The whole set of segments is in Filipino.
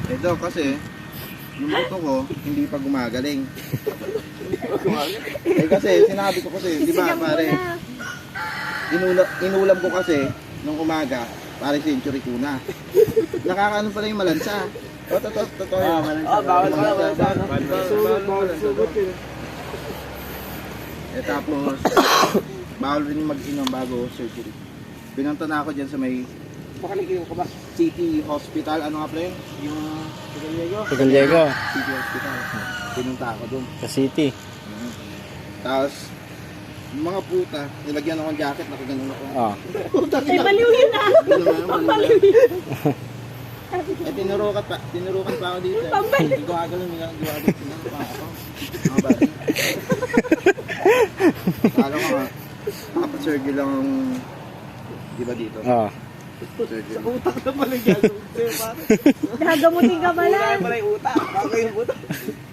Ito kasi, yung buto ko, hindi pa gumagaling. Kasi, sinabi ko kasi, di ba pare, inulam ko kasi, nung umaga, pare century tuna. Nakakaano pala yung malansa. Totoo yun. Bawal ka. Sugot yun. Tapos, bawal rin mag-inom bago surgery. Pinunta na ako dyan sa may Pakalikin ka ba? City Hospital. Ano nga pala yun? Yung San Diego. City Hospital. Pinunta ako doon. Sa city. Tapos, yung mga puta, nilagyan ako ng jacket, nakaganon ako. Ay, baliw yun na. Pambaliw yun. Tinurukan pa ako dito. Hindi ko agad lang pa ako. Mga bati. Alam ko nga, kapag-surgery lang ang, di ba dito? Surgery. Sa utak na pala yan. Nagamutin ka pala. Wala pala yung utak. Bago yung utak.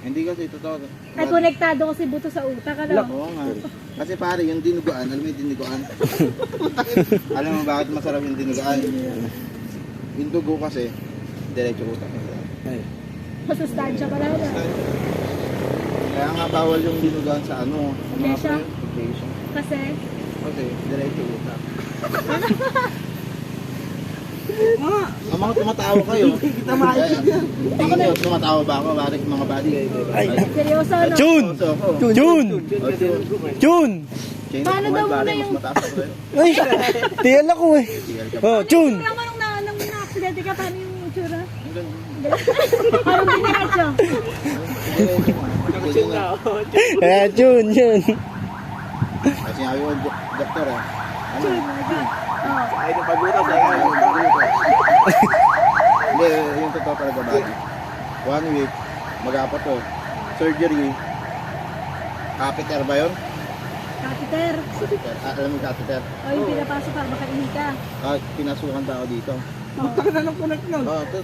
Hindi kasi totoo. Ay, konektado kasi buto sa utak. Ano? Oo nga. Kasi pare, yung dinuguan, alam mo yung dinuguan? Alam mo bakit masarap yung dinuguan? Yung dugo kasi, diretso utak. Masustansya pala. Kaya nga bawal yung dinuguan sa ano. Iglesia? Iglesia. Kasi? Kasi, diretso utak. Ang mga tumatawa kayo. Kita makikita yan. Tingin nyo, tumatawa ba ako? Bakit mga body? Seryoso, ano? Jun! Jun! Jun! Paano daw muna yung- Ay! Tiyal ako eh. Oh, Jun! Alam mo nung na-accidente ka, paano yung itsura? Parang binakasyo. Eh, Jun, Jun. Kasi sabi ko, doktor eh. Ano? Ay, napagutas. Hindi, yung totoo talaga body. 1 week, mag-apat to. Surgery. Catheter ba yun? Catheter. Catheter. Alam mo yung catheter? O yung pinapasok para makaihi ka. Pinasukan pa ako dito. Utak na ng kunak nun.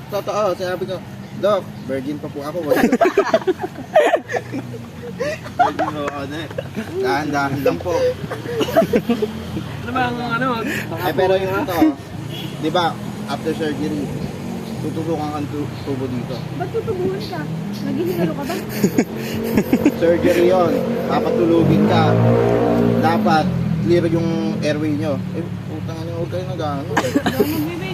Totoo. Sinabi ko, Doc, virgin pa po ako. Virgin po ako na eh. Dahan-dahan lang po. Ano ba ang ano? Pero yung totoo, di ba, after surgery, tutulungan kang tubo dito. Ba't tutubuhan ka? Naghihingalo ka ba? Surgery yon, papatulugin ka. Dapat clear yung airway nyo. Utang ano, huwag kayo nag-ano. Magbibigay